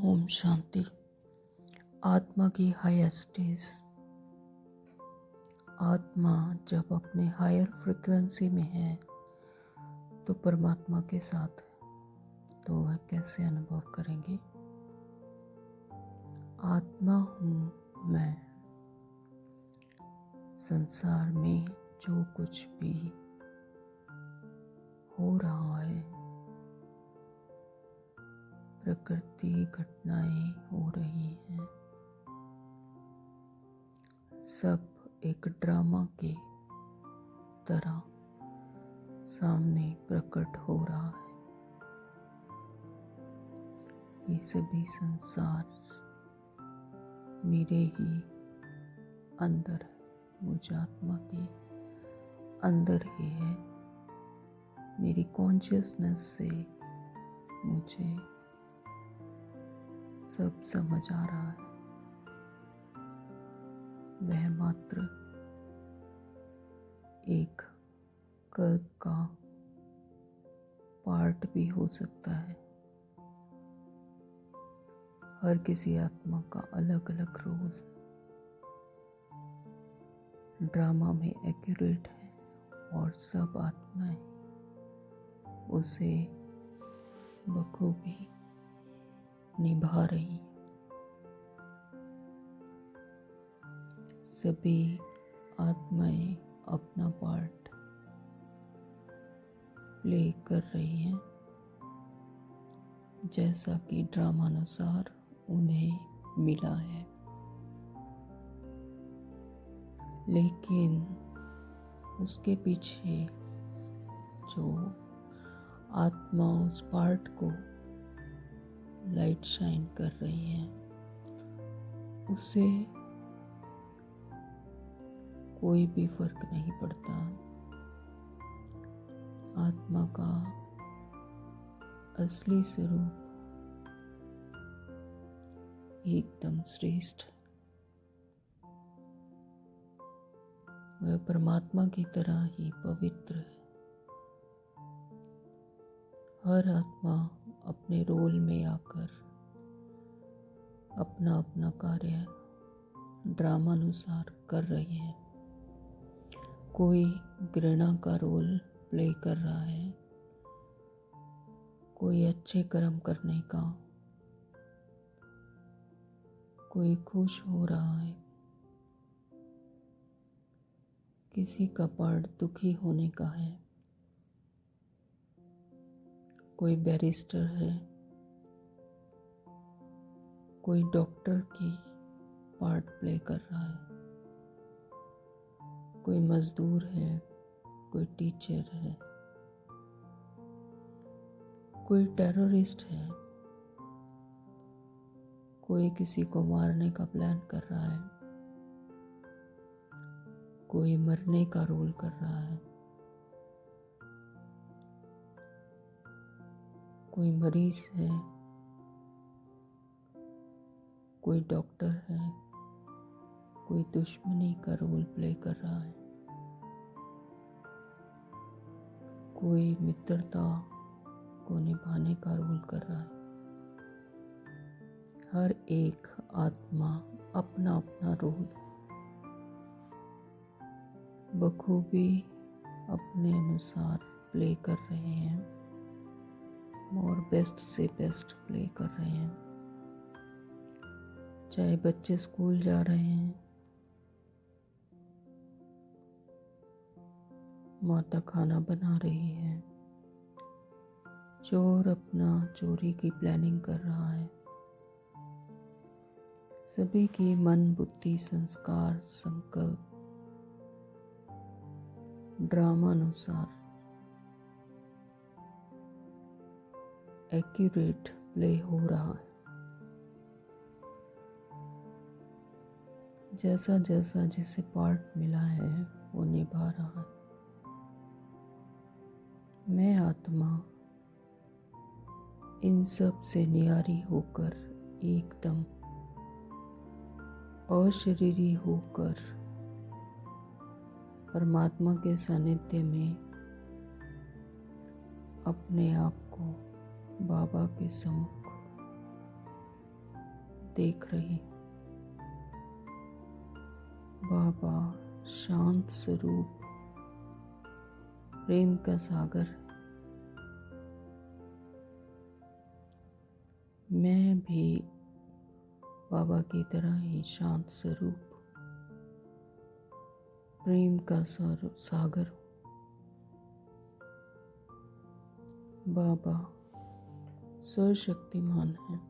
ओम शांति। आत्मा की higher stage. आत्मा जब अपने हायर फ्रिक्वेंसी में है तो परमात्मा के साथ है, तो वह कैसे अनुभव करेंगे? आत्मा हूँ मैं। संसार में जो कुछ भी हो रहा है, प्रकृति घटनाएं हो रही हैं, सब एक ड्रामा के तरह सामने प्रकट हो रहा है। ये सभी संसार मेरे ही अंदर है, मुझ आत्मा के अंदर ही है। मेरी कॉन्शियसनेस से मुझे सब समझ आ रहा है। वह मात्र एक कल्प का पार्ट भी हो सकता है। हर किसी आत्मा का अलग अलग रोल ड्रामा में एक्यूरेट है और सब आत्माएं उसे बखूबी निभा रही। सभी आत्माएं अपना पार्ट प्ले कर रही हैं, जैसा कि ड्रामानुसार उन्हें मिला है। लेकिन उसके पीछे जो आत्मा उस पार्ट को लाइट शाइन कर रही है, उसे कोई भी फर्क नहीं पड़ता। आत्मा का असली स्वरूप एकदम श्रेष्ठ, वह परमात्मा की तरह ही पवित्र है। हर आत्मा अपने रोल में आकर अपना अपना कार्य ड्रामानुसार कर रही है। कोई घृणा का रोल प्ले कर रहा है, कोई अच्छे कर्म करने का, कोई खुश हो रहा है, किसी का पार्ट दुखी होने का है, कोई बैरिस्टर है, कोई डॉक्टर की पार्ट प्ले कर रहा है, कोई मजदूर है, कोई टीचर है, कोई टेररिस्ट है, कोई किसी को मारने का प्लान कर रहा है, कोई मरने का रोल कर रहा है, कोई मरीज है, कोई डॉक्टर है, कोई दुश्मनी का रोल प्ले कर रहा है, कोई मित्रता को निभाने का रोल कर रहा है। हर एक आत्मा अपना अपना रोल बखूबी अपने अनुसार प्ले कर रहे हैं और बेस्ट से बेस्ट प्ले कर रहे हैं। चाहे बच्चे स्कूल जा रहे हैं, माता खाना बना रही है, चोर अपना चोरी की प्लानिंग कर रहा है, सभी की मन, बुद्धि, संस्कार, संकल्प ड्रामानुसार एक्यूरेट प्ले हो रहा है। जैसा जैसा जिसे पार्ट मिला है वो निभा रहा है। मैं आत्मा इन सब से न्यारी होकर, एकदम अशरीरी होकर परमात्मा के सानिध्य में अपने आप को बाबा के सम्मुख देख रही हूँ। बाबा शांत स्वरूप प्रेम का सागर है। मैं भी बाबा की तरह ही शांत स्वरूप प्रेम का सागर हूँ। बाबा सर्वशक्तिमान है।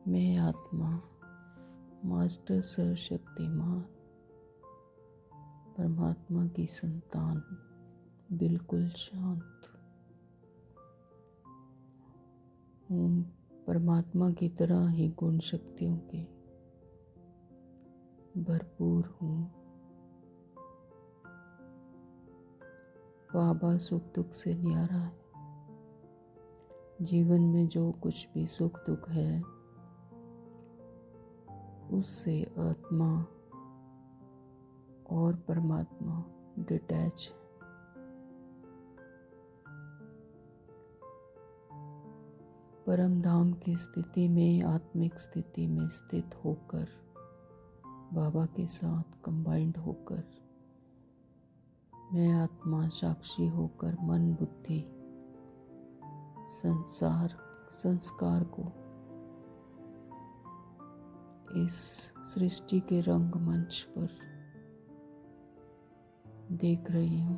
मैं आत्मा मास्टर सर्वशक्तिमान परमात्मा की संतान हूँ, बिल्कुल शांत हूँ। परमात्मा की तरह ही गुण शक्तियों के भरपूर हूँ। बाबा सुख दुख से न्यारा है। जीवन में जो कुछ भी सुख दुख है उससे आत्मा और परमात्मा डिटैच है। परम धाम की स्थिति में, आत्मिक स्थिति में स्थित होकर, बाबा के साथ कंबाइंड होकर, मैं आत्मा साक्षी होकर मन बुद्धि संस्कार को इस सृष्टि के रंगमंच पर देख रही हूँ।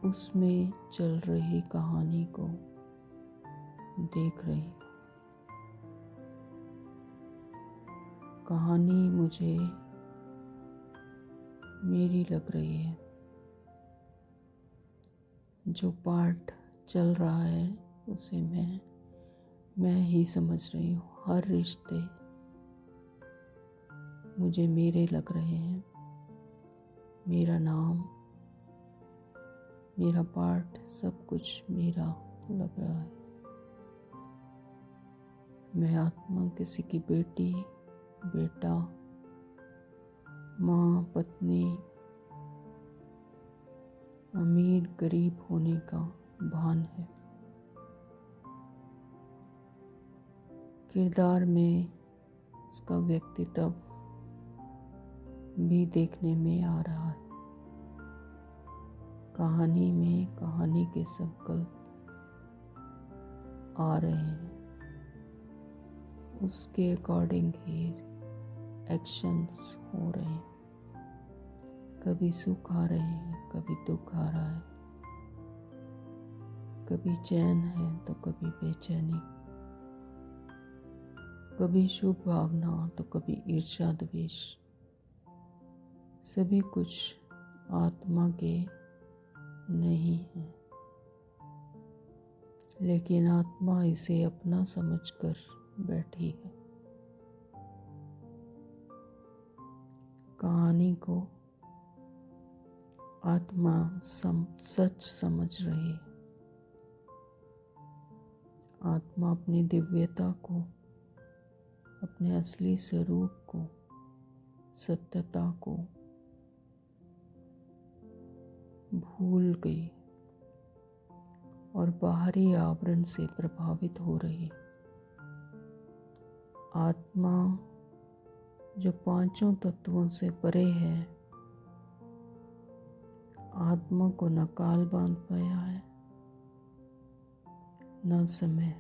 उसमें चल रही कहानी को देख रही हूँ। कहानी मुझे मेरी लग रही है। जो पार्ट चल रहा है उसे मैं ही समझ रही हूँ। हर रिश्ते मुझे मेरे लग रहे हैं। मेरा नाम, मेरा पार्ट, सब कुछ मेरा लग रहा है। मैं आत्मा किसी की बेटी, बेटा, माँ, पत्नी, अमीर गरीब होने का भान है। किरदार में उसका व्यक्तित्व भी देखने में आ रहा है। कहानी में कहानी के संकल्प आ रहे हैं। उसके अकॉर्डिंग ही एक्शंस हो रहे हैं। कभी सुख आ रहे हैं, कभी दुख आ रहा है, कभी चैन है तो कभी बेचैनी, कभी शुभ भावना तो कभी ईर्ष्या द्वेष। सभी कुछ आत्मा के नहीं है, लेकिन आत्मा इसे अपना समझकर बैठी है। कहानी को आत्मा सच समझ रही है। आत्मा अपनी दिव्यता को, अपने असली स्वरूप को, सत्यता को भूल गई और बाहरी आवरण से प्रभावित हो रही। आत्मा जो पांचों तत्वों से परे है, आत्मा को न काल बांध पाया है, न समय।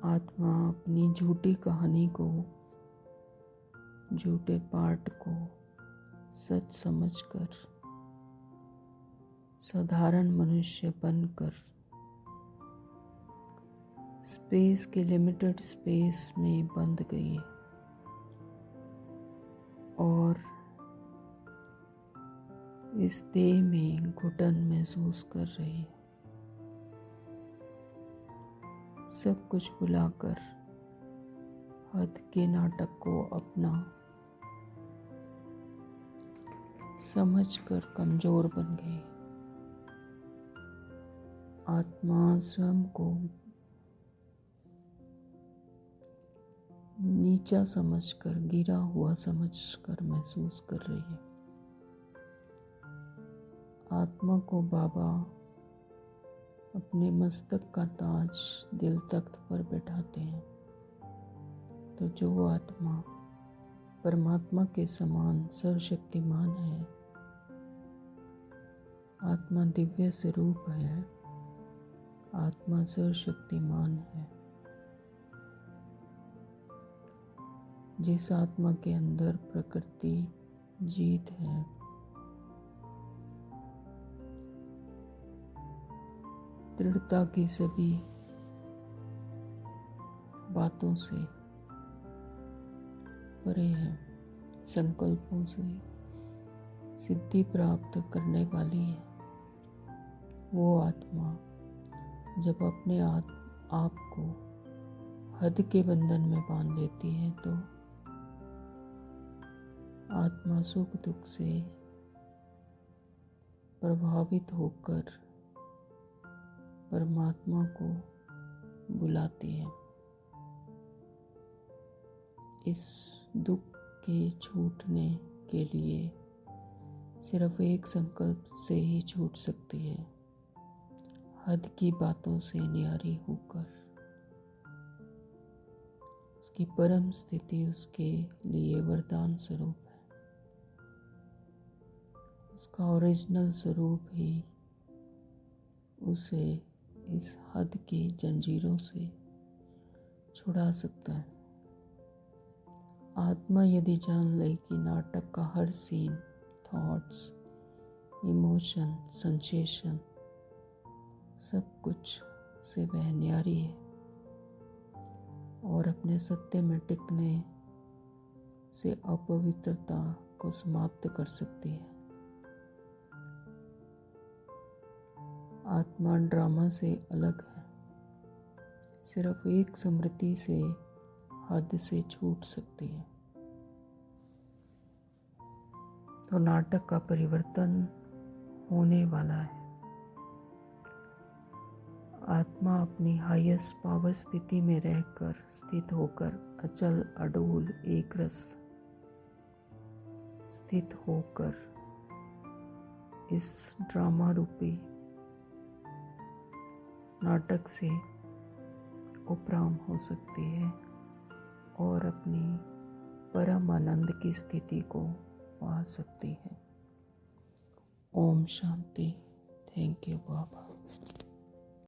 आत्मा अपनी झूठी कहानी को, झूठे पार्ट को सच समझकर साधारण मनुष्य बनकर स्पेस के लिमिटेड स्पेस में बंध गई है और इस देह में घुटन महसूस कर रही है। सब कुछ भुलाकर हद के नाटक को अपना समझकर कमजोर बन गई। आत्मा स्वयं को नीचा समझकर, गिरा हुआ समझकर महसूस कर रही है। आत्मा को बाबा अपने मस्तक का ताज दिल तख्त पर बैठाते हैं, तो जो आत्मा परमात्मा के समान सर्वशक्तिमान है, आत्मा दिव्य स्वरूप है, आत्मा सर्वशक्तिमान है, जिस आत्मा के अंदर प्रकृति जीत है, दृढ़ता की सभी बातों से परे है, संकल्पों से सिद्धि प्राप्त करने वाली है, वो आत्मा जब अपने आप को हद के बंधन में बांध लेती है, तो आत्मा सुख दुख से प्रभावित होकर परमात्मा को बुलाती है। इस दुख के छूटने के लिए सिर्फ एक संकल्प से ही छूट सकती है, हद की बातों से न्यारी होकर। उसकी परम स्थिति उसके लिए वरदान स्वरूप है। उसका ओरिजिनल स्वरूप ही उसे इस हद की जंजीरों से छुड़ा सकता है। आत्मा यदि जान ले कि नाटक का हर सीन, थॉट्स, इमोशन, सेंसेशन, सब कुछ से वह न्यारी है और अपने सत्य में टिकने से अपवित्रता को समाप्त कर सकती है। आत्मा ड्रामा से अलग है, सिर्फ एक स्मृति से हद से छूट सकती है। तो नाटक का परिवर्तन होने वाला है। आत्मा अपनी हाईएस्ट पावर स्थिति में रहकर, स्थित होकर, अचल अडोल एक रस स्थित होकर इस ड्रामा रूपी नाटक से उपराम हो सकती है और अपनी परम आनंद की स्थिति को पा सकती है। Om Shanti. Thank you Baba.